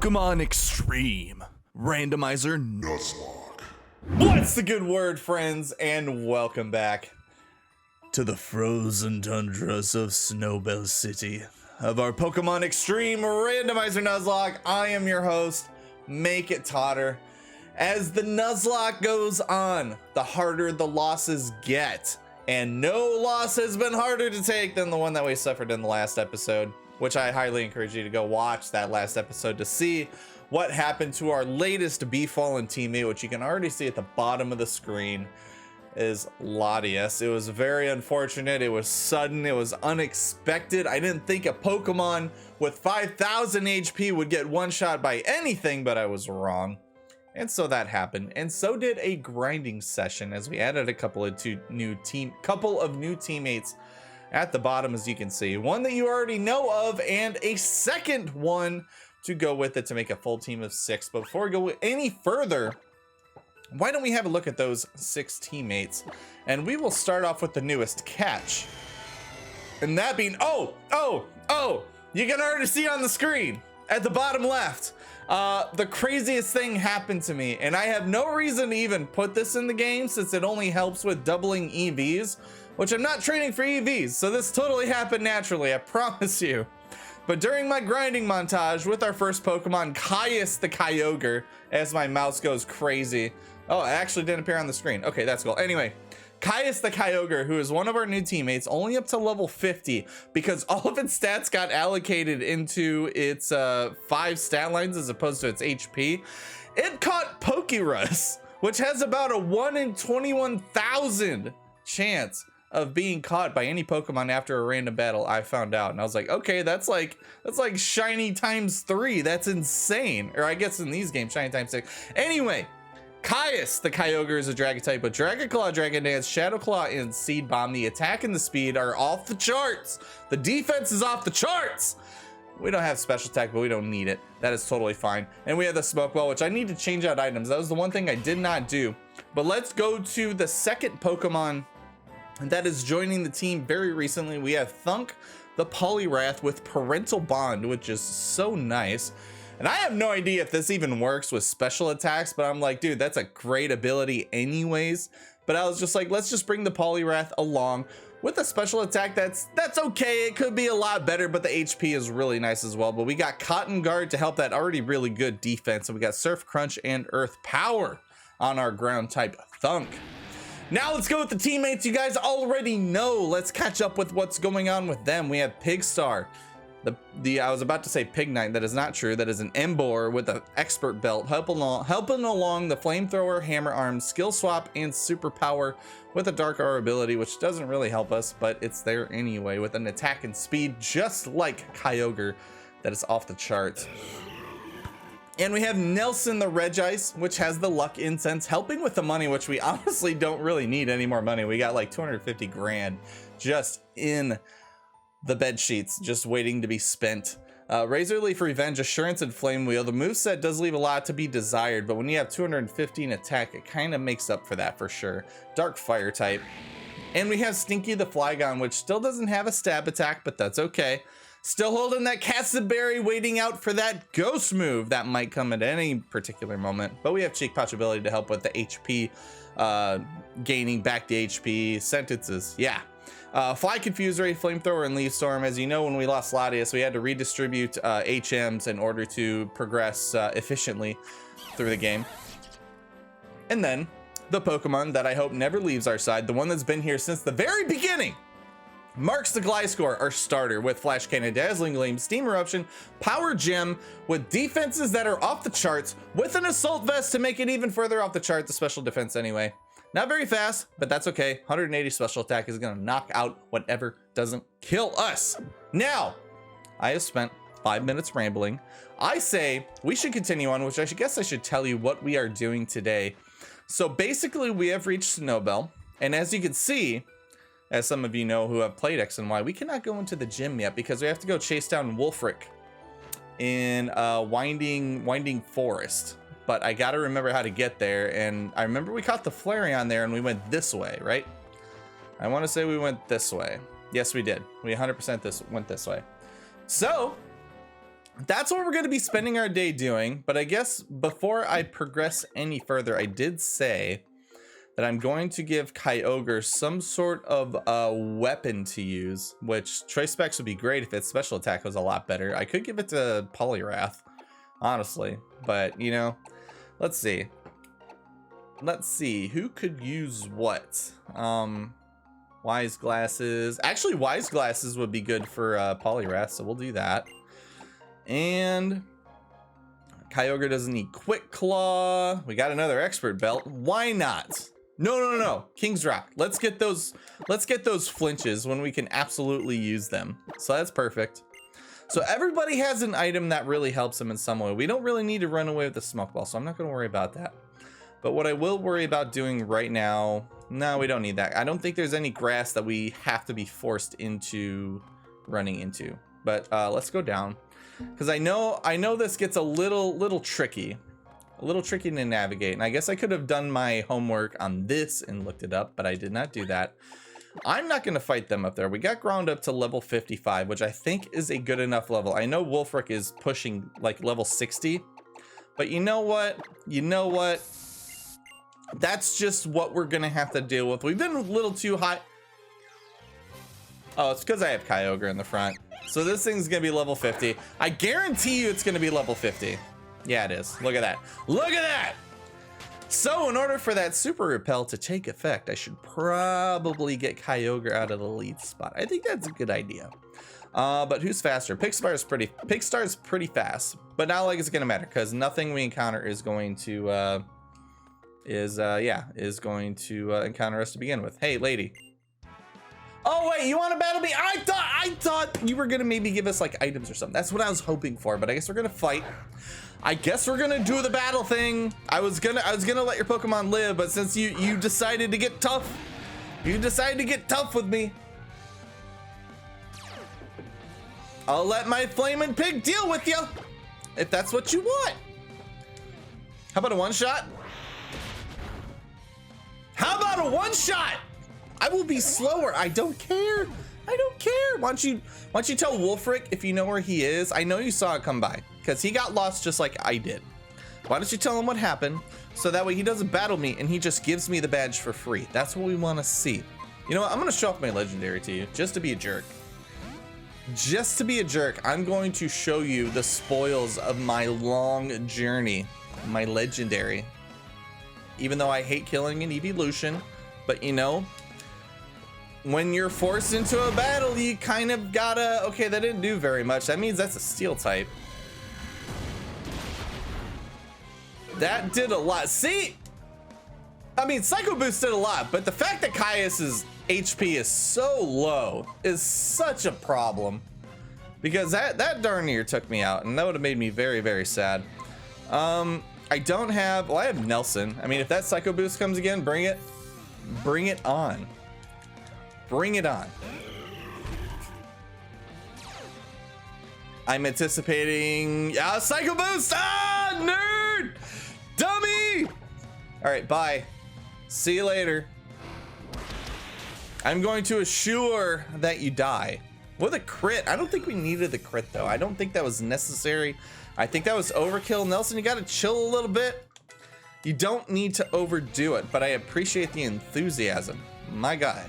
Pokémon X-TREME Randomizer Nuzlocke. What's the good word, friends, and welcome back To the frozen tundras of Snowbell City of our Pokémon X-TREME Randomizer Nuzlocke. I am your host, Make It Totter. As the Nuzlocke goes on, the harder the losses get, and no loss has been harder to take than the one that we suffered in the last episode, which I highly encourage you to go watch that last episode to see what happened to our latest Befallen teammate, which you can already see at the bottom of the screen is Latias. It was very unfortunate. It was sudden. It was unexpected. I didn't think a Pokemon with 5,000 HP would get one shot by anything, but I was wrong. And so that happened. And so did a grinding session as we added a couple of new teammates at the bottom, as you can see. One that you already know of and a second one to go with it to make a full team of 6. But before we go any further, why don't we have a look at those 6 teammates? And we will start off with the newest catch. And that being, you can already see on the screen at the bottom left. The craziest thing happened to me, and I have no reason to even put this in the game since it only helps with doubling EVs, which I'm not training for EVs, so this totally happened naturally, I promise you. But during my grinding montage with our first Pokemon, Caius the Kyogre, as my mouse goes crazy. Oh, it actually didn't appear on the screen. Okay, that's cool. Anyway, Caius the Kyogre, who is one of our new teammates, only up to level 50 because all of its stats got allocated into its 5 stat lines as opposed to its HP. It caught Pokerus, which has about a 1 in 21,000 chance of being caught by any Pokemon after a random battle. I found out, and I was like, okay, that's like shiny times 3. That's insane. Or I guess in these games, shiny times 6. Anyway, Caius the Kyogre is a Dragon type with Dragon Claw, Dragon Dance, Shadow Claw, and Seed Bomb. The attack and the speed are off the charts. The defense is off the charts. We don't have special attack, but we don't need it. That is totally fine. And we have the Smoke Ball, which I need to change out items. That was the one thing I did not do. But let's go to the second Pokemon that is joining the team very recently. We have Thunk the Poliwrath with Parental Bond, which is so nice. And I have no idea if this even works with special attacks, but I'm like, dude, that's a great ability anyways. But I was just like, let's just bring the Poliwrath along with a special attack. That's okay. It could be a lot better, but the HP is really nice as well. But we got Cotton Guard to help that already really good defense. And we got Surf Crunch and Earth Power on our ground type Thunk. Now let's go with the teammates you guys already know. Let's catch up with what's going on with them. We have Pigstar. I was about to say Pignite. That is not true. That is an Embor with an Expert Belt, helping along the Flamethrower, Hammer Arm, Skill Swap, and Superpower with a Dark Aura ability, which doesn't really help us, but it's there anyway with an attack and speed just like Kyogre that is off the charts. And we have Nelson the Regice, which has the Luck Incense, helping with the money, which we honestly don't really need any more money. We got like 250 grand just in the bed sheets, just waiting to be spent. Razor Leaf Revenge, Assurance, and Flame Wheel. The moveset does leave a lot to be desired, but when you have 215 attack, it kind of makes up for that for sure. Dark Fire type. And we have Stinky the Flygon, which still doesn't have a stab attack, but that's okay. Still holding that Castleberry, waiting out for that Ghost move that might come at any particular moment. But we have Cheek Pouch ability to help with the HP, gaining back the HP sentences. Yeah. Fly Confuse Ray, Flamethrower, and Leaf Storm. As you know, when we lost Latias, we had to redistribute HMs in order to progress efficiently through the game. And then the Pokemon that I hope never leaves our side, the one that's been here since the very beginning, Marks the Gliscor, our starter with Flash Cannon, Dazzling Gleam, Steam Eruption, Power Gem, with defenses that are off the charts, with an Assault Vest to make it even further off the chart, the special defense anyway. Not very fast, but that's okay. 180 special attack is gonna knock out whatever doesn't kill us. Now, I have spent 5 minutes rambling. I say we should continue on, which I guess I should tell you what we are doing today. So basically we have reached Snowbell, and as you can see, as some of you know who have played X and Y, we cannot go into the gym yet because we have to go chase down Wulfric in Winding Forest. But I gotta remember how to get there, and I remember we caught the Flareon there and we went this way, right? I want to say we went this way. Yes, we did. We 100% went this way. So that's what we're going to be spending our day doing. But I guess before I progress any further, I did say that I'm going to give Kyogre some sort of weapon to use, which choice specs would be great if its special attack was a lot better. I could give it to Poliwrath, honestly, but you know, let's see. Let's see who could use what. Wise glasses. Actually, wise glasses would be good for Poliwrath, so we'll do that. And Kyogre doesn't need Quick Claw. We got another expert belt. Why not? No. King's Rock. Let's get those flinches when we can absolutely use them. So that's perfect. So everybody has an item that really helps them in some way. We don't really need to run away with the smoke ball, so I'm not going to worry about that. But what I will worry about doing right now, no, we don't need that. I don't think there's any grass that we have to be forced into running into. But let's go down, because I know this gets a little tricky. A little tricky to navigate, and I guess I could have done my homework on this and looked it up, but I did not do that. I'm not going to fight them up there. We got ground up to level 55, which I think is a good enough level. I know Wulfric is pushing like level 60, but you know what? That's just what we're going to have to deal with. We've been a little too high. Oh, it's because I have Kyogre in the front. So this thing's going to be level 50. I guarantee you it's going to be level 50. Yeah, it is. Look at that. Look at that. So in order for that super repel to take effect, I should probably get Kyogre out of the lead spot. I think that's a good idea. But who's faster? Pigstar's pretty fast, but not like it's gonna matter, because nothing we encounter is going to encounter us to begin with. Hey, lady. Oh wait, you want to battle me? I thought you were gonna maybe give us like items or something. That's what I was hoping for, but I guess we're gonna fight. I guess we're gonna do the battle thing. I was gonna let your Pokemon live, but since you decided to get tough, with me, I'll let my flaming pig deal with you, if that's what you want. How about a one-shot? How about a one-shot? I will be slower. I don't care. Why don't you tell Wulfric if you know where he is? I know you saw it come by, because he got lost just like I did. Why don't you tell him what happened, so that way he doesn't battle me and he just gives me the badge for free. That's what we want to see. You know what? I'm going to show off my legendary to you, just to be a jerk. I'm going to show you the spoils of my long journey, my legendary. Even though I hate killing an evolution, but you know, when you're forced into a battle, you kind of gotta, okay, that didn't do very much. That means that's a steel type. That did a lot. See, I mean, Psycho Boost did a lot, but the fact that Caius's HP is so low is such a problem, because that darn near took me out, and that would have made me very, very sad. I don't have, well, I have Nelson. I mean, if that Psycho Boost comes again, bring it on. Bring it on. I'm anticipating Psycho Boost. Nerd, dummy. All right, bye. See you later. I'm going to assure that you die with a crit. I don't think we needed the crit though. I don't think that was necessary. I think that was overkill. Nelson, you got to chill a little bit. You don't need to overdo it, but I appreciate the enthusiasm, my guy.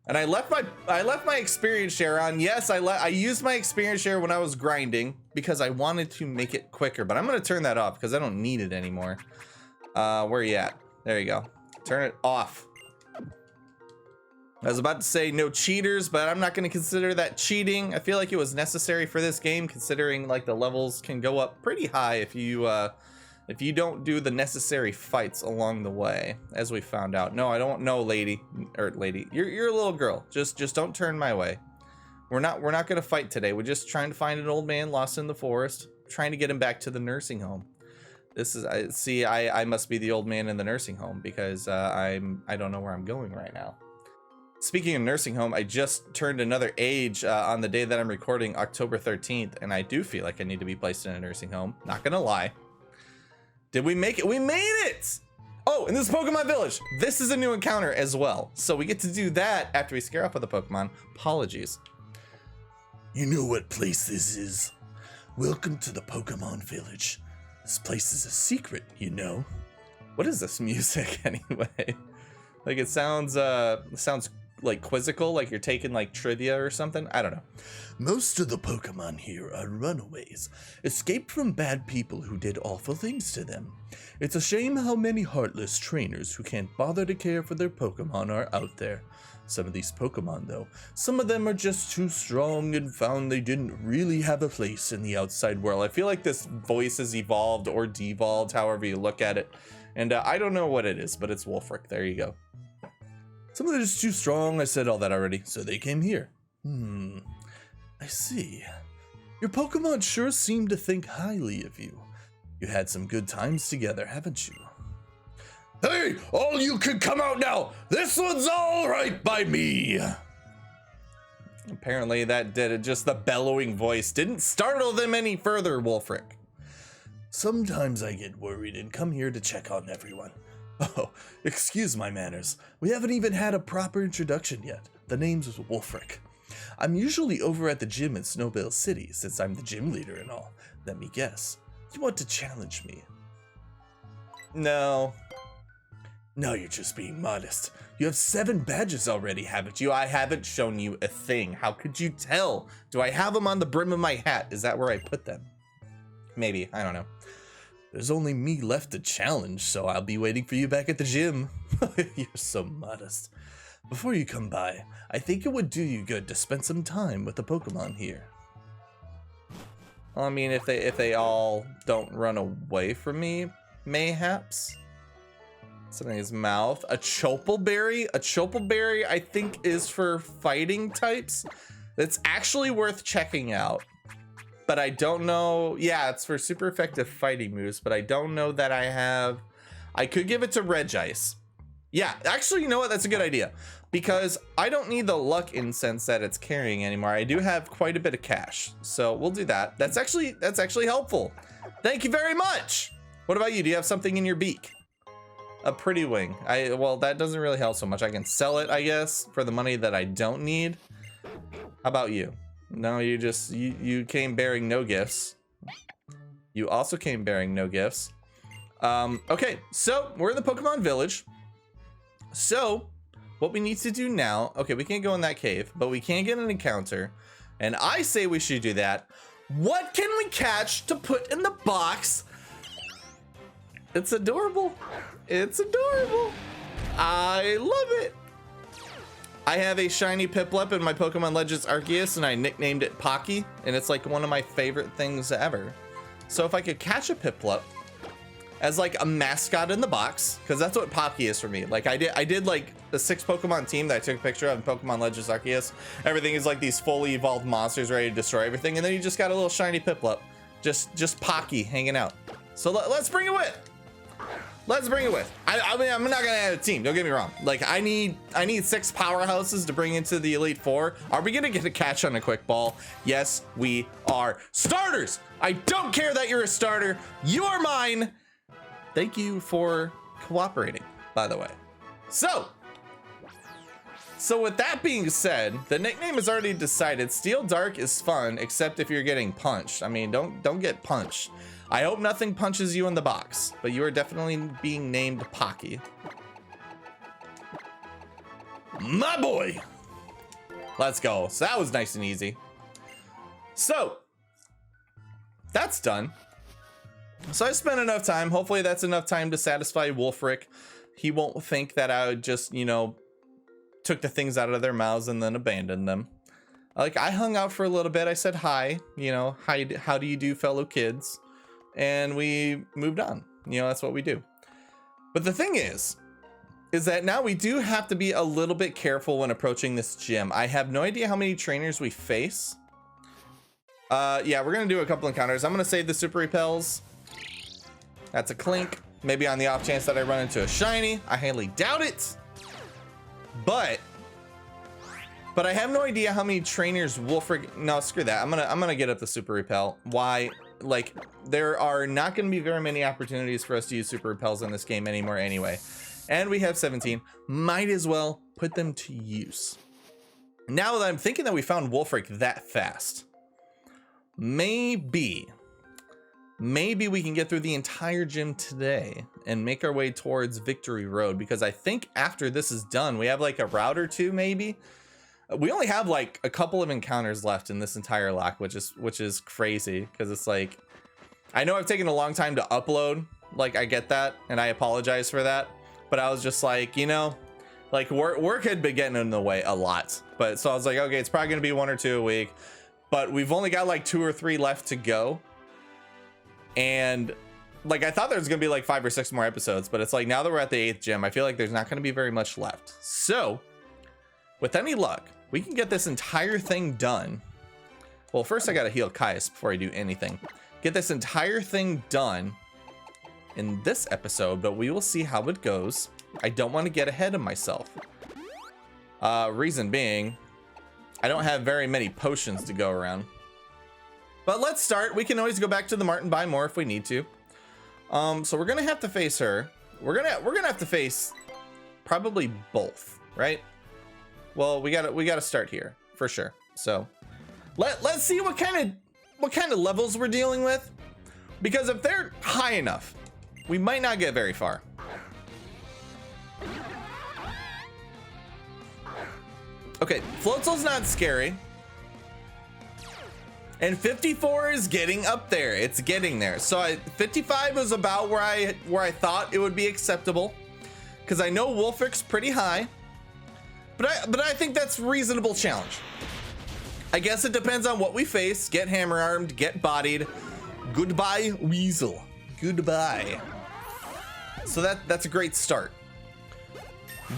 And I left my experience share on. Yes, I used my experience share when I was grinding because I wanted to make it quicker, but I'm gonna turn that off because I don't need it anymore. Where are you at? There you go. Turn it off. I was about to say no cheaters, but I'm not gonna consider that cheating. I feel like it was necessary for this game, considering like the levels can go up pretty high if you don't do the necessary fights along the way, as we found out. No, I don't know, lady. You're a little girl. Just don't turn my way. We're not gonna fight today. We're just trying to find an old man lost in the forest, trying to get him back to the nursing home. This is, I must be the old man in the nursing home, because I don't know where I'm going right now. Speaking of nursing home, I just turned another age on the day that I'm recording, October 13th, and I do feel like I need to be placed in a nursing home. Not gonna lie. Did we make it? We made it! Oh, and this is Pokemon Village. This is a new encounter as well. So we get to do that after we scare off with the Pokemon. Apologies. You know what place this is? Welcome to the Pokemon Village. This place is a secret, you know. What is this music anyway? Like it sounds like quizzical, like you're taking like trivia or something. I don't know. Most of the Pokemon here are runaways, escaped from bad people who did awful things to them. It's a shame how many heartless trainers who can't bother to care for their Pokemon are out there. Some of these Pokemon, though, some of them are just too strong and found they didn't really have a place in the outside world. I feel like this voice has evolved or devolved, however you look at it. And I don't know what it is, but it's Wulfric. There you go. Some of them are just too strong. I said all that already, so they came here. I see. Your Pokemon sure seem to think highly of you. You had some good times together, haven't you? Hey, all you can come out now. This one's all right by me. Apparently that did it. Just the bellowing voice didn't startle them any further, Wulfric. Sometimes I get worried and come here to check on everyone. Oh, excuse my manners. We haven't even had a proper introduction yet. The name's Wulfric. I'm usually over at the gym in Snowbell City since I'm the gym leader and all. Let me guess. You want to challenge me? No. No, you're just being modest. You have 7 badges already, haven't you? I haven't shown you a thing. How could you tell? Do I have them on the brim of my hat? Is that where I put them? Maybe. I don't know. There's only me left to challenge, so I'll be waiting for you back at the gym. You're so modest. Before you come by, I think it would do you good to spend some time with the Pokemon here. Well, I mean, if they all don't run away from me, mayhaps. Something in his mouth. A Chople Berry? A Chople Berry, I think, is for fighting types. That's actually worth checking out. But I don't know. Yeah, it's for super effective fighting moves, but I don't know that I have. I could give it to Regice. Yeah, actually, you know what? That's a good idea. Because I don't need the luck incense that it's carrying anymore. I do have quite a bit of cash. So we'll do that. That's actually helpful. Thank you very much. What about you? Do you have something in your beak? A pretty wing. Well, that doesn't really help so much. I can sell it, I guess, for the money that I don't need. How about you? No, you came bearing no gifts. You also came bearing no gifts. Okay, so we're in the Pokemon Village. So what we need to do now, okay, we can't go in that cave, but we can get an encounter. And I say we should do that. What can we catch to put in the box? It's adorable. It's adorable. I love it. I have a shiny Piplup in my Pokemon Legends Arceus, and I nicknamed it Pocky, and it's like one of my favorite things ever. So if I could catch a Piplup as like a mascot in the box, because that's what Pocky is for me. Like I did like the 6 Pokemon team that I took a picture of in Pokemon Legends Arceus. Everything is like these fully evolved monsters ready to destroy everything, and then you just got a little shiny Piplup, just Pocky hanging out. So let's bring it with. Let's bring it with. I mean, I'm not gonna add a team. Don't get me wrong. Like I need 6 powerhouses to bring into the Elite Four. Are we gonna get a catch on a quick ball? Yes, we are. Starters. I don't care that you're a starter. You are mine. Thank you for cooperating, by the way. So with that being said, the nickname is already decided. Steel Dark is fun, except if you're getting punched. I mean, don't get punched. I hope nothing punches you in the box, but you are definitely being named Pocky. My boy. Let's go. So that was nice and easy. So that's done. So I spent enough time. Hopefully that's enough time to satisfy Wulfric. He won't think that I just, took the things out of their mouths and then abandoned them. Like I hung out for a little bit. I said hi, hi, how do you do, fellow kids? And we moved on. That's what we do. But the thing is that now we do have to be a little bit careful when approaching this gym. I have no idea how many trainers we face. Yeah, we're gonna do a couple encounters. I'm gonna save the super repels. That's a Clink. Maybe on the off chance that I run into a shiny. I highly doubt it. But I have no idea how many trainers Wulfric. No, screw that. I'm gonna get up the super repel. Why? Like there are not going to be very many opportunities for us to use super repels in this game anymore anyway. And we have 17. Might as well put them to use. Now that I'm thinking that we found Wulfric that fast, maybe we can get through the entire gym today and make our way towards Victory Road, because I think after this is done, we have like a route or two, maybe. We only have like a couple of encounters left in this entire lock, which is crazy, because it's like, I know I've taken a long time to upload, like I get that, and I apologize for that, but I was just like, you know, like work had been getting in the way a lot, but so I was like, okay, it's probably gonna be 1 or 2 a week, but we've only got like 2 or 3 left to go. And like, I thought there was gonna be like 5 or 6 more episodes, but it's like, now that we're at the 8th gym, I feel like there's not gonna be very much left. So with any luck, we can get this entire thing done. Well, first I gotta heal Caius before I do anything. Get this entire thing done in this episode, but we will see how it goes. I don't want to get ahead of myself. Reason being, I don't have very many potions to go around. But let's start. We can always go back to the mart and buy more if we need to. So we're gonna have to face her. We're gonna have to face probably both, right? Well, we gotta start here for sure. So let's see what kind of levels we're dealing with, because if they're high enough, we might not get very far. Okay, Floatzel's not scary. And 54 is getting up there. It's getting there. So 55 was about where I thought it would be acceptable, because I know Wulfric's pretty high. But I think that's a reasonable challenge. I guess it depends on what we face. Get hammer armed, get bodied. Goodbye, Weasel. Goodbye. So that's a great start.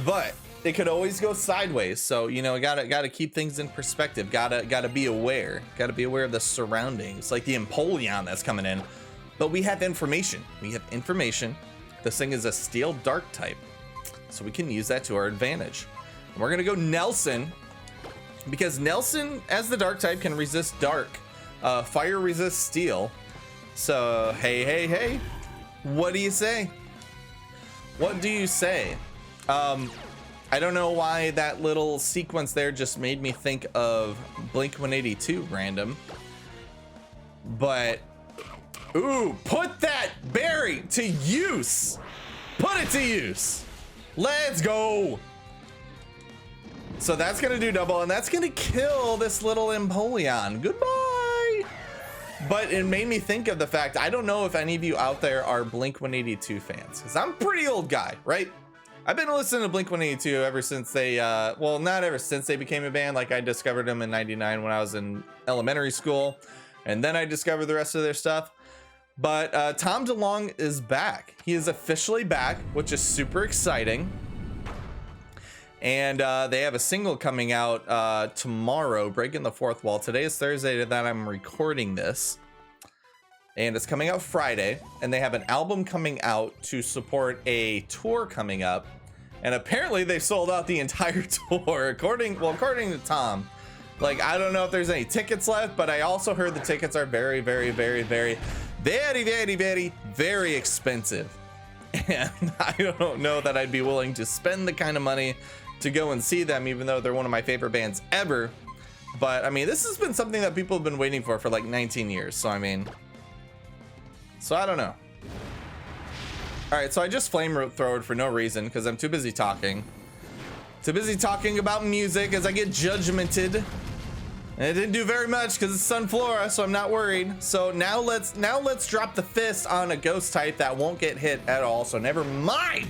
But it could always go sideways. So, you know, gotta keep things in perspective. Gotta be aware. Gotta be aware of the surroundings, like the Empoleon that's coming in. But we have information. This thing is a steel dark type, so we can use that to our advantage. And we're gonna go Nelson, because Nelson, as the dark type, can resist dark. Fire resists steel. So hey, what do you say? What do you say? I don't know why that little sequence there just made me think of Blink-182 random, but ooh, put that berry to use. Put it to use. Let's go. So that's gonna do double, and that's gonna kill this little Empoleon. Goodbye. But it made me think of the fact, I don't know if any of you out there are Blink-182 fans, because I'm a pretty old guy, right? I've been listening to Blink-182 ever since they, well, not ever since they became a band. Like, I discovered them in '99 when I was in elementary school, and then I discovered the rest of their stuff. But Tom DeLonge is back. He is officially back, which is super exciting. And they have a single coming out tomorrow, Breaking the Fourth Wall. Today is Thursday that I'm recording this, and it's coming out Friday. And they have an album coming out to support a tour coming up. And apparently they sold out the entire tour, according to Tom. Like, I don't know if there's any tickets left, but I also heard the tickets are very, very, very, very, very, very, very, very expensive. And I don't know that I'd be willing to spend the kind of money to go and see them, even though they're one of my favorite bands ever. But I mean, this has been something that people have been waiting for like 19 years. So I mean, so I don't know. All right, so I just flamethrowed for no reason because I'm too busy talking. Too busy talking about music as I get judgmented. And it didn't do very much because it's Sunflora, so I'm not worried. So now let's drop the fist on a ghost type that won't get hit at all. So never mind.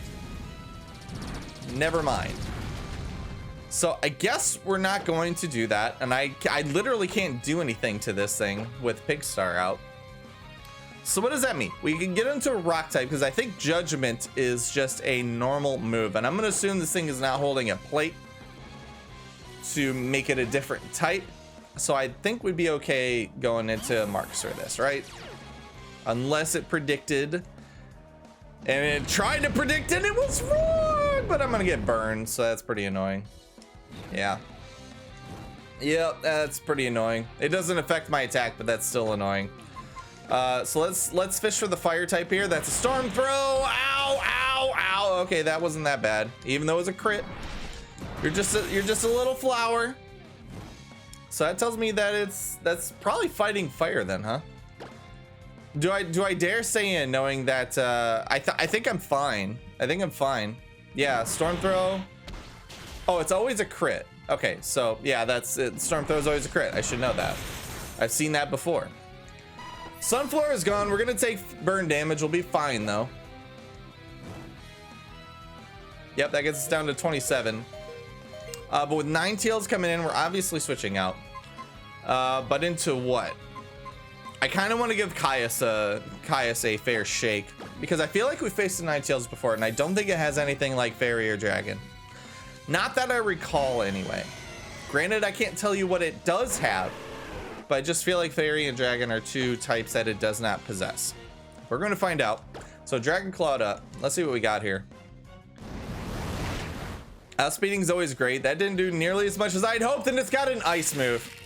Never mind. So I guess we're not going to do that. And I literally can't do anything to this thing with Pigstar out. So what does that mean? We can get into a rock type because I think Judgment is just a normal move. And I'm going to assume this thing is not holding a plate to make it a different type. So I think we'd be okay going into Marks for this, right? Unless it predicted. And it tried to predict and it was wrong. But I'm going to get burned. So that's pretty annoying. Yeah. Yep, that's pretty annoying. It doesn't affect my attack, but that's still annoying. So let's fish for the fire type here. That's a storm throw. Ow, ow, ow. Okay, that wasn't that bad. Even though it was a crit. You're just a little flower. So that tells me that that's probably fighting fire then, huh? Do I dare say in knowing that I think I'm fine. I think I'm fine. Yeah, storm throw. Oh, it's always a crit. Okay, so yeah, that's it. Storm throw is always a crit. I should know that. I've seen that before. Sunflower is gone. We're gonna take burn damage. We'll be fine though. Yep, that gets us down to 27. But with Ninetales coming in, we're obviously switching out. But into what? I kind of want to give Caius a fair shake because I feel like we faced the Ninetales before, and I don't think it has anything like Fairy or Dragon. Not that I recall, anyway. Granted, I can't tell you what it does have, but I just feel like Fairy and Dragon are two types that it does not possess. We're going to find out. So Dragon Clawed up. Let's see what we got here. Outspeeding is always great. That didn't do nearly as much as I'd hoped, and it's got an ice move.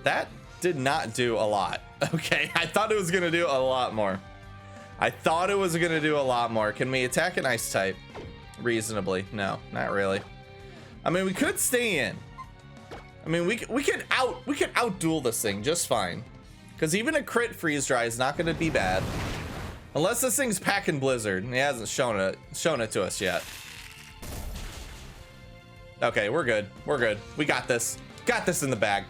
That did not do a lot. Okay, I thought it was gonna do a lot more. I thought it was gonna do a lot more. Can we attack an ice type reasonably? No, not really. I mean, we could stay in. I mean, we could out duel this thing just fine. Because even a crit freeze dry is not gonna be bad. Unless this thing's packing Blizzard. He hasn't shown it to us yet. Okay, we're good. We're good. We got this. Got this in the bag.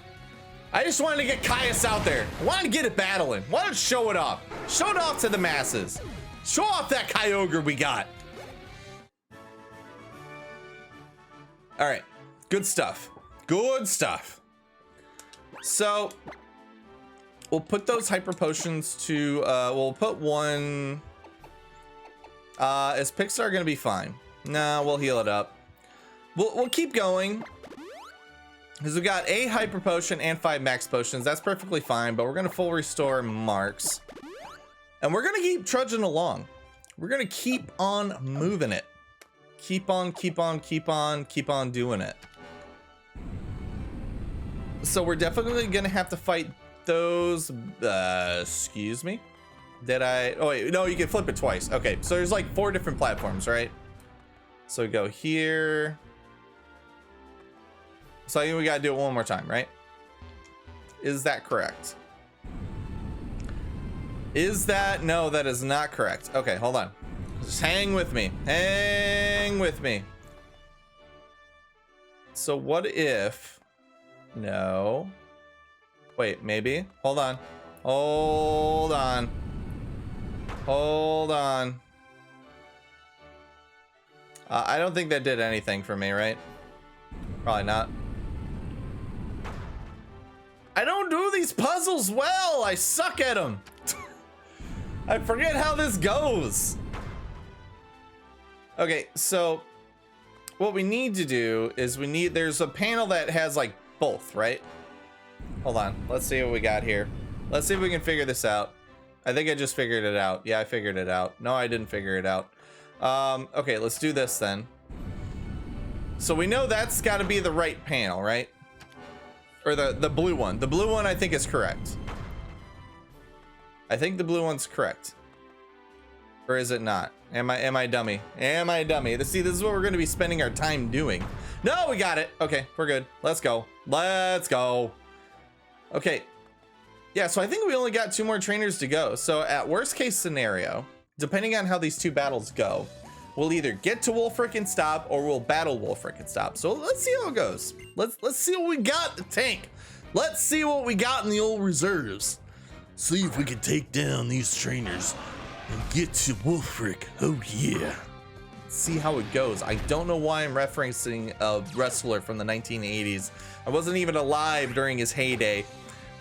I just wanted to get Caius out there. I wanted to get it battling. Wanted to show it off. Show it off to the masses. Show off that Kyogre we got. All right. Good stuff. Good stuff. So we'll put those hyper potions to we'll put one. Is Pixar gonna be fine? Nah, we'll heal it up. We'll keep going. Because we got a hyper potion and 5 max potions. That's perfectly fine, but we're gonna full restore Marks. And we're gonna keep trudging along. We're gonna keep on moving it. Keep on doing it. So we're definitely gonna have to fight those, excuse me? Did I, oh wait, no, you can flip it twice. Okay, so there's like 4 different platforms, right? So we go here. So I think we gotta do it one more time, right? Is that correct? Is that, no, that is not correct. Okay, hold on. Just hang with me. Hang with me. So what if, no. Wait, maybe, hold on. Hold on. Hold on. I don't think that did anything for me, right? Probably not. I don't do these puzzles well. I suck at them. I forget how this goes. Okay, so what we need to do is there's a panel that has like both, right? Hold on. Let's see what we got here. Let's see if we can figure this out. I think I just figured it out. Yeah, I figured it out. No, I didn't figure it out. Okay, let's do this then. So we know that's got to be the right panel, right? Or the blue one. The blue one I think is correct. I think the blue one's correct. Or is it not? Am I dummy? Am I dummy? See, this is what we're going to be spending our time doing. No, we got it. Okay, we're good. Let's go. Let's go. Okay. Yeah, so I think we only got 2 more trainers to go. So at worst case scenario, depending on how these 2 battles go, we'll either get to Wulfric and stop, or we'll battle Wulfric and stop. So let's see how it goes. Let's see what we got in the tank. Let's see what we got in the old reserves. See if we can take down these trainers and get to Wulfric. Oh yeah. See how it goes. I don't know why I'm referencing a wrestler from the 1980s. I wasn't even alive during his heyday,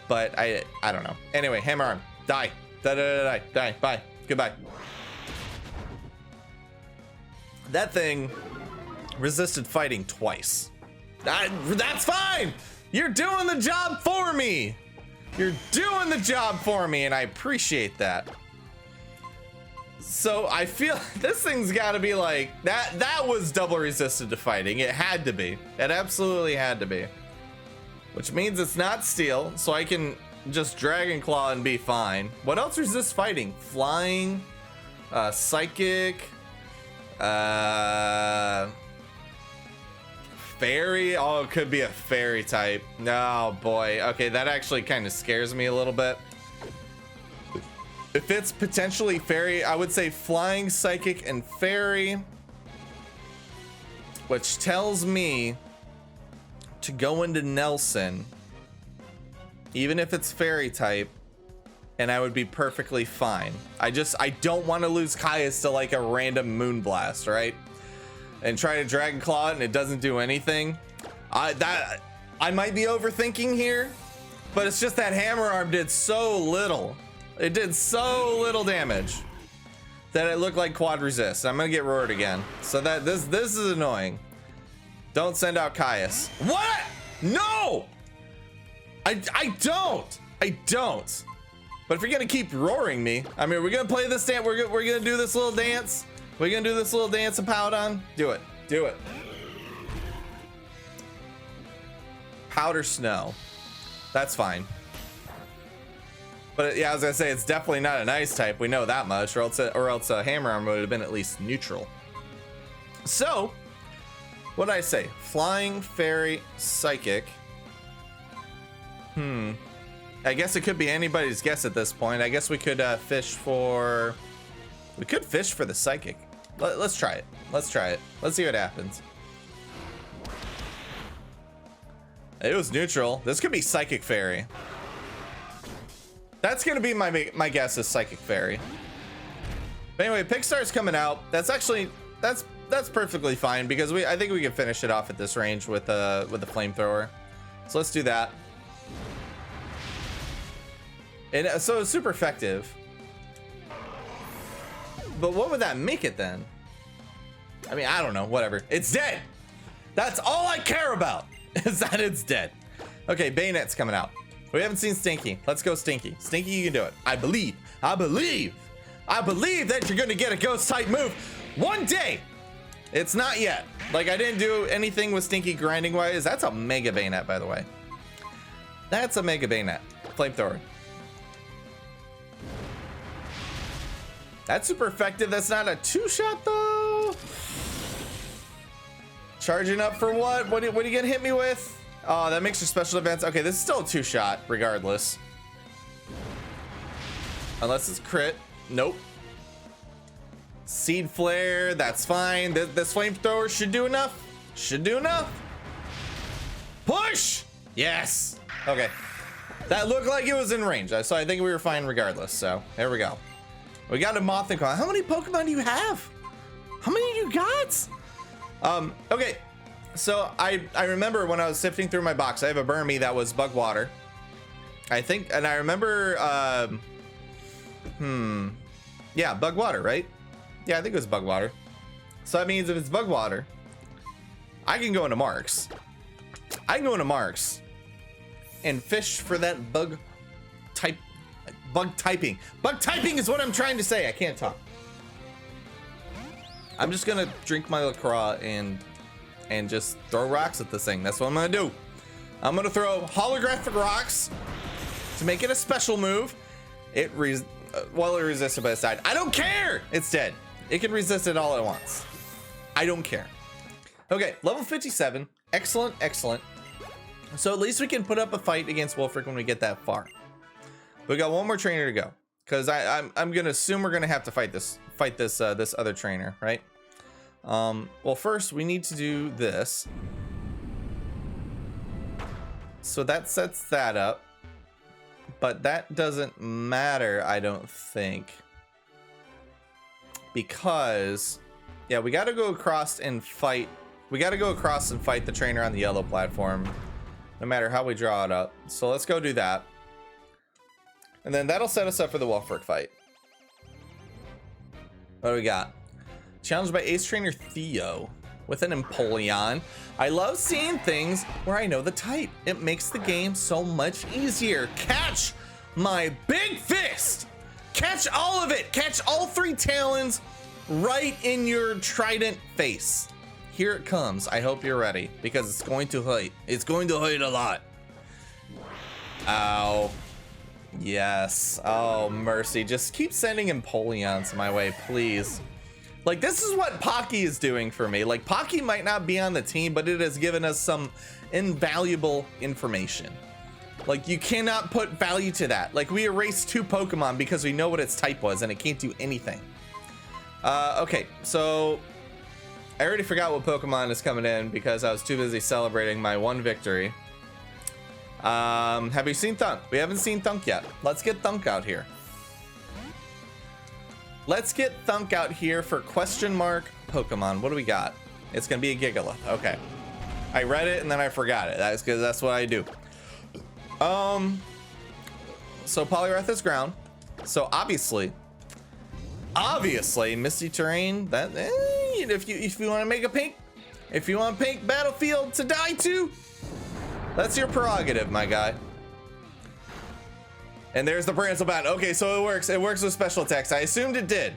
but I don't know. Anyway, hammer arm, die, die, bye, goodbye. That thing resisted fighting twice. That's fine. You're doing the job for me. You're doing the job for me, and I appreciate that. So I feel this thing's got to be like that. That was double resisted to fighting. It had to be. It absolutely had to be. Which means it's not steel, so I can just Dragon Claw and be fine. What else resists fighting? Flying, psychic, fairy? Oh, it could be a fairy type. Oh boy. Okay, that actually kind of scares me a little bit. If it's potentially fairy, I would say flying, psychic, and fairy, which tells me to go into Nelson, even if it's fairy type, and I would be perfectly fine. I don't want to lose Caius to like a random Moonblast, right? And try to Dragon Claw it and it doesn't do anything. I might be overthinking here, but it's just that Hammer Arm did so little. It did so little damage that it looked like quad resist. I'm gonna get roared again. So that this is annoying. Don't send out Caius. What? No! I don't. But if you're gonna keep roaring me, I mean, we're gonna play this dance. We're gonna do this little dance. We're gonna do this little dance of Powdon. Do it. Do it. Powder Snow. That's fine. But yeah, I was gonna say it's definitely not an ice type. We know that much, or else a Hammer Arm would have been at least neutral. So, what did I say? Flying, fairy, psychic. I guess it could be anybody's guess at this point. I guess we could fish for. We could fish for the psychic. Let's try it. Let's try it. Let's see what happens. It was neutral. This could be psychic fairy. That's gonna be my guess is psychic fairy. But anyway, Pickstar's coming out. That's actually that's perfectly fine because I think we can finish it off at this range with the flamethrower. So let's do that. And so it's super effective. But what would that make it then? I mean, I don't know. Whatever. It's dead. That's all I care about is that it's dead. Okay, Bayonet's coming out. We haven't seen Stinky. Let's go Stinky. Stinky, you can do it. I believe that you're gonna get a ghost type move one day. It's not yet. Like, I didn't do anything with Stinky grinding wise. That's a mega Bayonet, by the way. That's a mega Bayonet. Flamethrower. That's super effective. That's not a two-shot though. Charging up for what? What are you gonna hit me with? Oh, that makes your special defense. Okay, this is still a two-shot regardless. Unless it's crit. Nope. Seed flare, that's fine. This flamethrower should do enough. Should do enough. Push! Yes. Okay. That looked like it was in range, so I think we were fine regardless. So there we go. We got a Moth and Claw. How many Pokemon do you have? How many do you got? Okay. So I remember when I was sifting through my box, I have a Burmy that was Bug Water. I think, and I remember, yeah, Bug Water, right? Yeah, I think it was Bug Water. So that means if it's Bug Water, I can go into Marks. I can go into Marks and fish for that bug type. Bug typing. Bug typing is what I'm trying to say. I can't talk. I'm just gonna drink my LaCroix and just throw rocks at this thing. That's what I'm gonna do. I'm gonna throw holographic rocks to make it a special move. Well, it resisted by the side. I don't care. It's dead. It can resist it all at once. I don't care. Okay, level 57. Excellent, excellent. So at least we can put up a fight against Wulfric when we get that far. We got one more trainer to go, because I'm gonna assume we're gonna have to fight this other trainer, right? Well, first we need to do this. So that sets that up, but that doesn't matter, I don't think, because yeah, we got to go across and fight. We got to go across and fight the trainer on the yellow platform, no matter how we draw it up. So let's go do that. And then that'll set us up for the Wulfric fight. What do we got? Challenged by Ace Trainer Theo with an Empoleon. I love seeing things where I know the type. It makes the game so much easier. Catch my big fist. Catch all of it. Catch all three talons right in your trident face. Here it comes. I hope you're ready because it's going to hurt. It's going to hurt a lot. Ow. Yes. Oh, mercy. Just keep sending Empoleons my way, please. Like, this is what Pocky is doing for me. Like, Pocky might not be on the team, but it has given us some invaluable information. Like, you cannot put value to that. Like, we erased 2 Pokemon because we know what its type was and it can't do anything. Okay, so I already forgot what Pokemon is coming in because I was too busy celebrating my 1 victory. Have you seen Thunk? We haven't seen Thunk yet. Let's get Thunk out here. Let's get Thunk out here for question mark Pokemon. What do we got? It's gonna be a Gigalith. Okay. I read it and then I forgot it. That's because that's what I do. So Poliwrath is ground. So obviously, Misty Terrain. That if you want to make a pink, if you want pink battlefield to die to, that's your prerogative, my guy. And there's the Prancer Bat. Okay, so it works. It works with special attacks. I assumed it did.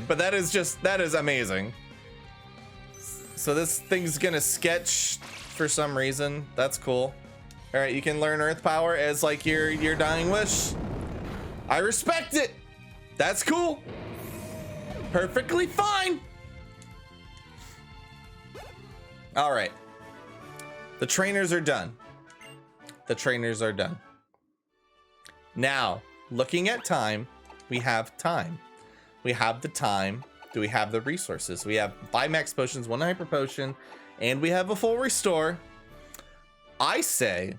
But that is amazing. So this thing's gonna sketch for some reason. That's cool. All right, you can learn Earth Power as like your dying wish. I respect it. That's cool. Perfectly fine. All right. The trainers are done. The trainers are done. Now, looking at time, we have time. We have the time. Do we have the resources? We have 5 max potions, 1 hyper potion, and we have a full restore. I say,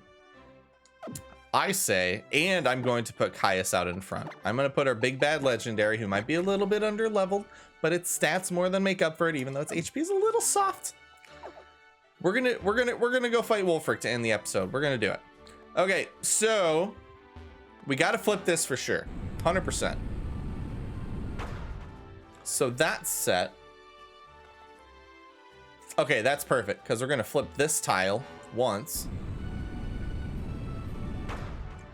and I'm going to put Caius out in front. I'm going to put our big bad legendary, who might be a little bit under leveled, but its stats more than make up for it, even though its HP is a little soft. We're gonna go fight Wulfric to end the episode. We're gonna do it. Okay, so we got to flip this for sure, 100%. So that's set. Okay, that's perfect because we're gonna flip this tile once.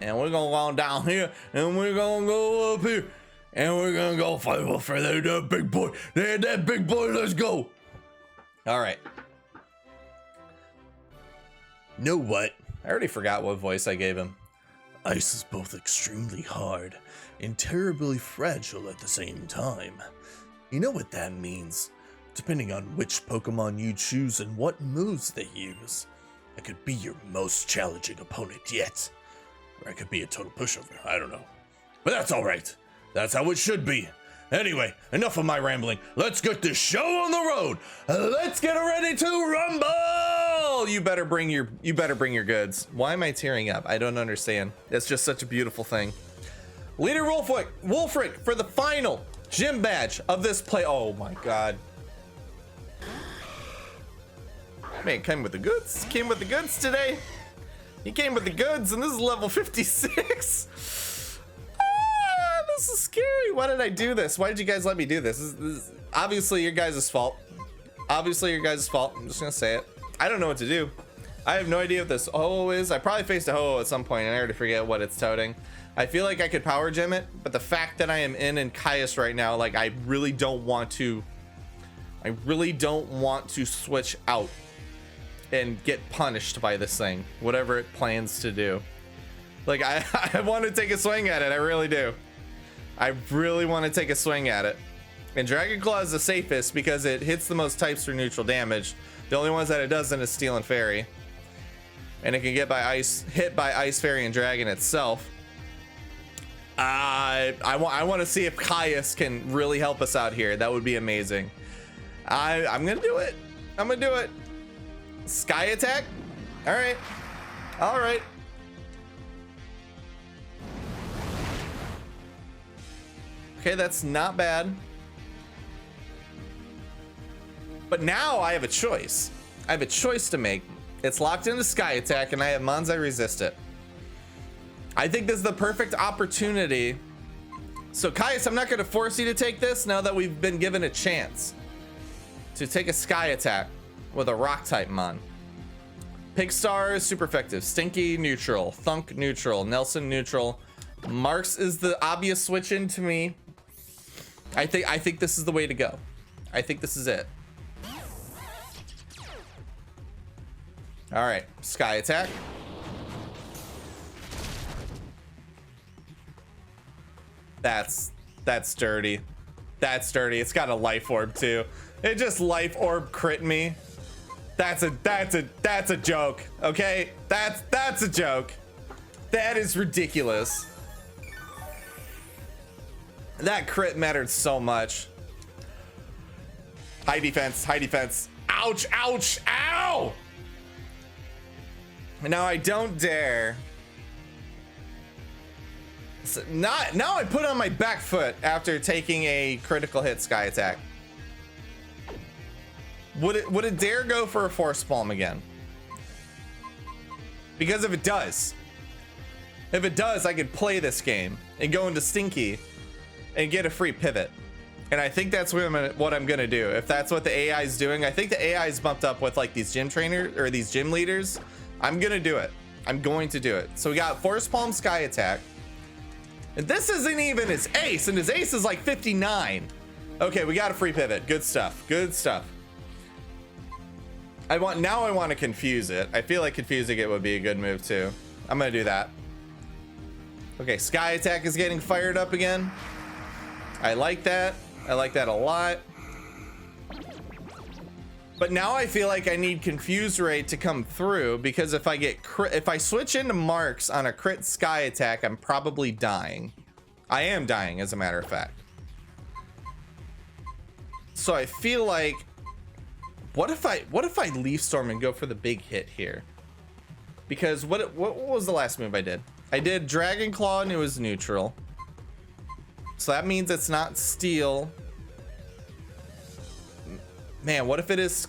And we're gonna go down here, and we're gonna go up here, and we're gonna go fight Wulfric. That big boy, that big boy. Let's go. All right. Know what? I already forgot what voice I gave him. Ice is both extremely hard and terribly fragile at the same time. You know what that means? Depending on which Pokemon you choose and what moves they use, I could be your most challenging opponent yet. Or I could be a total pushover, I don't know. But that's alright. That's how it should be. Anyway, enough of my rambling. Let's get this show on the road. Let's get ready to rumble. You better bring your goods. Why am I tearing up? I don't understand. It's just such a beautiful thing. Leader Wulfric for the final gym badge of this play. Oh my god. Man, came with the goods. Came with the goods today. He came with the goods, and this is level 56. This is scary. Why did I do this? Why did you guys let me do this? This is obviously your guys' fault. Obviously your guys' fault. I'm just gonna say it. I don't know what to do. I have no idea what this Ho-Oh is. I probably faced a Ho-Oh at some point, and I already forget what it's toting. I feel like I could power gem it, but the fact that I am in Caius right now, like I really don't want to switch out and get punished by this thing, whatever it plans to do. Like I want to take a swing at it. I really do. I really want to take a swing at it. And Dragon Claw is the safest because it hits the most types for neutral damage. The only ones that it doesn't is Steel and Fairy. And it can get hit by Ice, Fairy, and Dragon itself. I want to see if Caius can really help us out here. That would be amazing. I'm gonna do it. I'm gonna do it. Sky attack. All right. All right. Okay, that's not bad. But now I have a choice. I have a choice to make. It's locked into Sky Attack, and I have Monzai resist it. I think this is the perfect opportunity. So Caius, I'm not going to force you to take this now that we've been given a chance to take a Sky Attack with a Rock type Mon. Pigstar is super effective. Stinky neutral. Thunk neutral. Nelson neutral. Marks is the obvious switch in to me. I think this is the way to go. I think this is it. All right, Sky Attack. That's dirty. That's dirty. It's got a life orb too. It just life orb crit me. That's a joke. Okay? That's a joke. That is ridiculous. That crit mattered so much. High defense, high defense. Ouch, ouch, ow! Now I don't dare. So now I put on my back foot after taking a critical hit sky attack. Would it dare go for a force palm again? Because if it does, I could play this game and go into Stinky and get a free pivot. And I think that's what I'm gonna do. If that's what the AI is doing, I think the AI is bumped up with like these gym trainers or these gym leaders. I'm gonna do it. I'm going to do it. So we got Force Palm Sky Attack. And this isn't even his ace, and his ace is like 59. Okay, we got a free pivot. Good stuff. Good stuff. Now I want to confuse it. I feel like confusing it would be a good move too. I'm gonna do that. Okay, Sky Attack is getting fired up again. I like that. I like that a lot. But now I feel like I need Confuse Ray to come through, because if I switch into marks on a crit Sky Attack, I'm probably dying. I am dying, as a matter of fact. So I feel like, what if I Leaf Storm and go for the big hit here? Because what was the last move I did? I did Dragon Claw and it was neutral. So that means it's not steel. Man, what if it is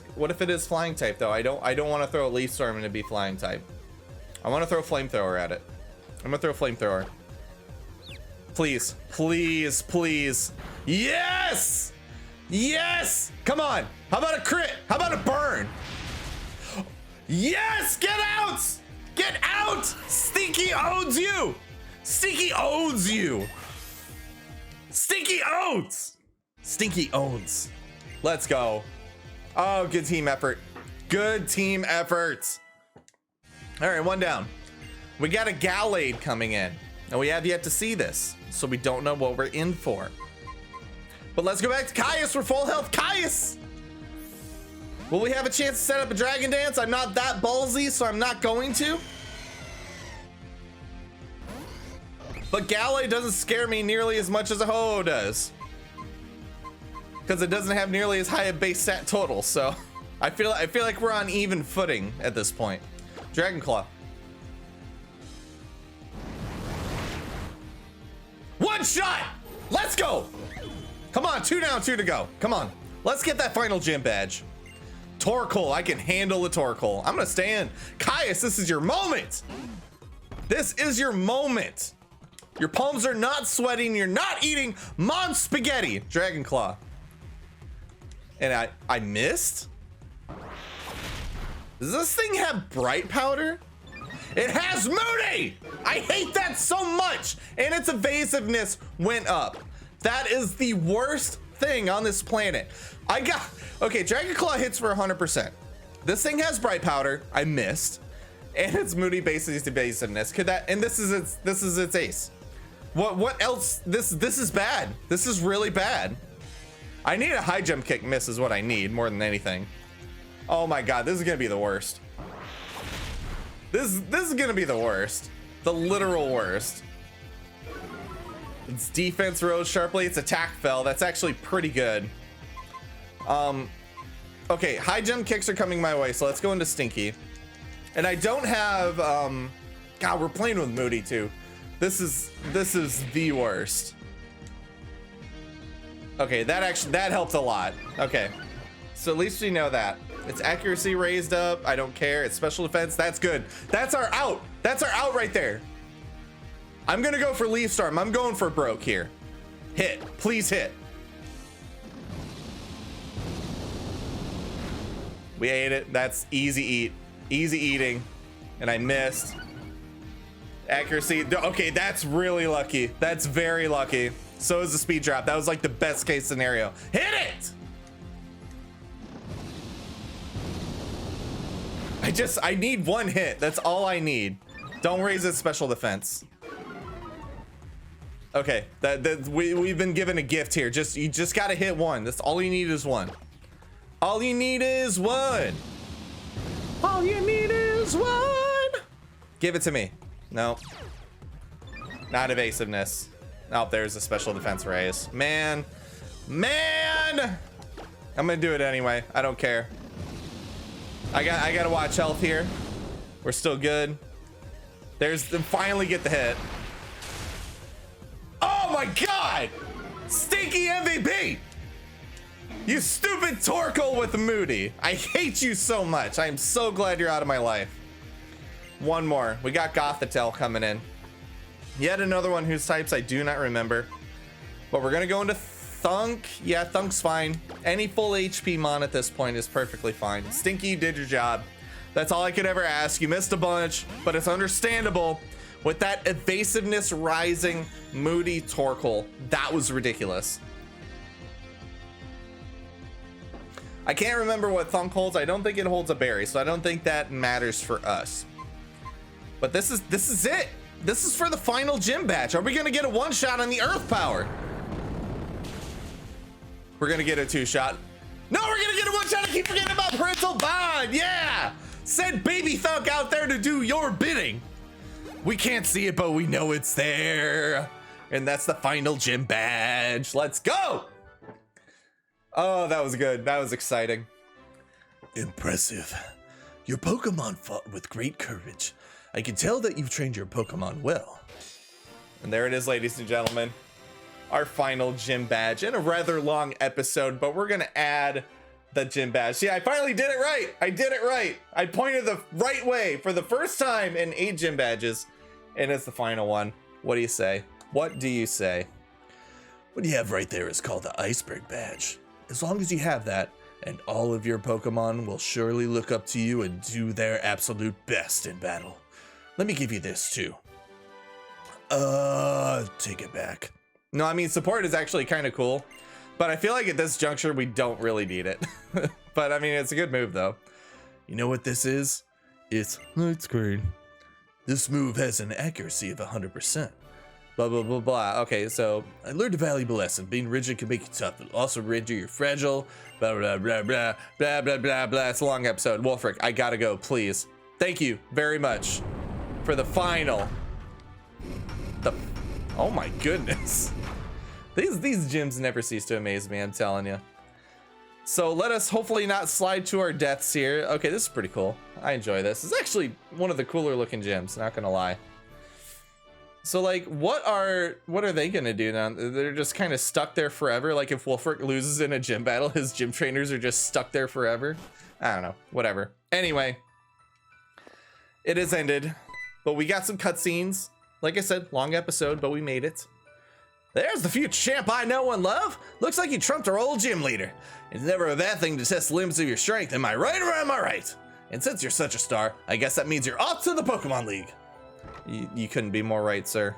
flying type though? I don't want to throw a Leaf Storm and it be flying type. I want to throw Flamethrower at it. I'm gonna throw Flamethrower. Please, please, please. Yes! Yes! Come on! How about a crit? How about a burn? Yes! Get out! Get out! Stinky owns you! Stinky owns you! Stinky owns! Stinky owns. Let's go. Oh, good team effort. Good team effort. All right, one down. We got a Gallade coming in, and we have yet to see this, so we don't know what we're in for. But let's go back to Caius for full health. Caius! Will we have a chance to set up a Dragon Dance? I'm not that ballsy, so I'm not going to. But Gallade doesn't scare me nearly as much as a Ho-Oh does, because it doesn't have nearly as high a base stat total. So I feel like we're on even footing at this point. Dragon Claw. One shot. Let's go. Come on, 2 down, 2 to go. Come on, let's get that final gym badge. Torkoal, I can handle the Torkoal. I'm gonna stay in. Caius, this is your moment. This is your moment. Your palms are not sweating. You're not eating Mon Spaghetti. Dragon Claw. And I missed? Does this thing have Bright Powder? It has Moody! I hate that so much! And its evasiveness went up. That is the worst thing on this planet. Okay, Dragon Claw hits for 100%. This thing has Bright Powder. I missed. And it's Moody bases evasiveness. Could that, and this is its ace. What else? This is bad. This is really bad. I need a high jump kick miss is what I need more than anything. Oh my god, this is gonna be the worst. This is gonna be the worst. The literal worst. Its defense rose sharply, its attack fell. That's actually pretty good. Okay, high jump kicks are coming my way, so let's go into Stinky. And I don't have God, we're playing with Moody too. This is the worst. Okay, that helped a lot. Okay, so at least we know that. Its accuracy raised up. I don't care. Its special defense, that's good. That's our out. That's our out right there. I'm gonna go for Leaf Storm. I'm going for broke here. Hit, please hit. We ate it. That's easy eat. Easy eating. And I missed. Accuracy. Okay, that's really lucky. That's very lucky. So is the speed drop. That was like the best case scenario. Hit it! I need one hit. That's all I need. Don't raise its special defense. Okay, we've been given a gift here. You just gotta hit one. That's all you need is one. All you need is one. All you need is one. Give it to me. No. Not evasiveness. Oh, there's a special defense raise. Man. Man! I'm gonna do it anyway. I don't care. I gotta watch health here. We're still good. Finally get the hit. Oh my god! Stinky MVP! You stupid Torkoal with Moody. I hate you so much. I am so glad you're out of my life. One more. We got Gothitelle coming in. Yet another one whose types I do not remember. But we're gonna go into Thunk. Yeah, Thunk's fine. Any full HP mon at this point is perfectly fine. Stinky, you did your job. That's all I could ever ask. You missed a bunch, but it's understandable. With that evasiveness rising Moody Torkoal, that was ridiculous. I can't remember what Thunk holds. I don't think it holds a berry, so I don't think that matters for us. But this is it. This is for the final gym batch. Are we gonna get a one shot on the Earth Power? We're gonna get a two shot. No, we're gonna get a one shot. I keep forgetting about Parental Bond. Yeah, send baby Thunk out there to do your bidding. We can't see it, but we know it's there. And that's the final gym badge. Let's go. Oh, that was good. That was exciting. Impressive. Your Pokemon fought with great courage. I can tell that you've trained your Pokemon well. And there it is, ladies and gentlemen. Our final gym badge in a rather long episode, but we're gonna add the gym badge. See, I finally did it right. I did it right. I pointed the right way for the first time in 8 gym badges, and it's the final one. What do you say? What do you say? What you have right there is called the Iceberg Badge. As long as you have that, and all of your Pokemon will surely look up to you and do their absolute best in battle. Let me give you this too. Take it back. No, I mean, support is actually kind of cool, but I feel like at this juncture, we don't really need it. But I mean, it's a good move though. You know what this is? It's light screen. This move has an accuracy of 100%. Blah, blah, blah, blah. Okay, so I learned a valuable lesson. Being rigid can make you tough, but also render you fragile. Blah, blah, blah, blah, blah, blah, blah, blah. It's a long episode. Wulfric, I gotta go, please. Thank you very much for the final. Oh my goodness. These gyms never cease to amaze me, I'm telling you. So let us hopefully not slide to our deaths here. Okay, this is pretty cool. I enjoy this. It's actually one of the cooler looking gyms, not gonna lie. So like, what are they gonna do now? They're just kind of stuck there forever. Like if Wulfric loses in a gym battle, his gym trainers are just stuck there forever. I don't know, whatever. Anyway, it has ended, but we got some cutscenes. Like I said, long episode, but we made it. There's the future champ I know and love. Looks like you trumped our old gym leader. It's never a bad thing to test the limits of your strength. Am I right or am I right? And since you're such a star, I guess that means you're off to the Pokemon League. You couldn't be more right, sir.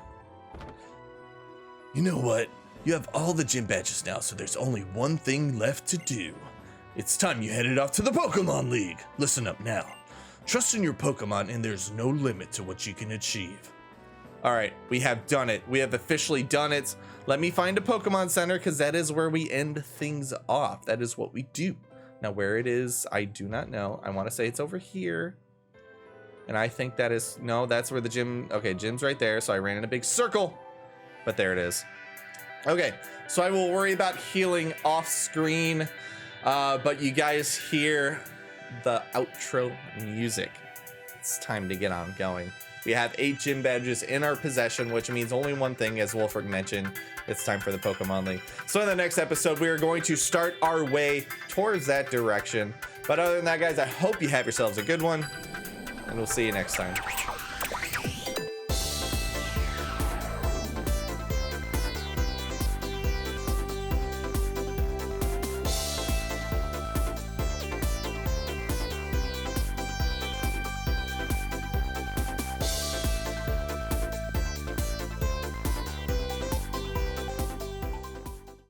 You know what? You have all the gym badges now, so there's only one thing left to do. It's time you headed off to the Pokemon League. Listen up now. Trust in your Pokemon and there's no limit to what you can achieve. All right, we have done it. We have officially done it. Let me find a Pokemon Center because that is where we end things off. That is what we do. Now where it is, I do not know. I want to say it's over here. And I think that is, no, that's where the gym, okay, gym's right there. So I ran in a big circle, but there it is. Okay, so I will worry about healing off screen, but you guys hear the outro music. It's time to get on going. We have 8 gym badges in our possession, which means only one thing, as Wulfric mentioned, it's time for the Pokemon League. So in the next episode, we are going to start our way towards that direction. But other than that, guys, I hope you have yourselves a good one, and we'll see you next time.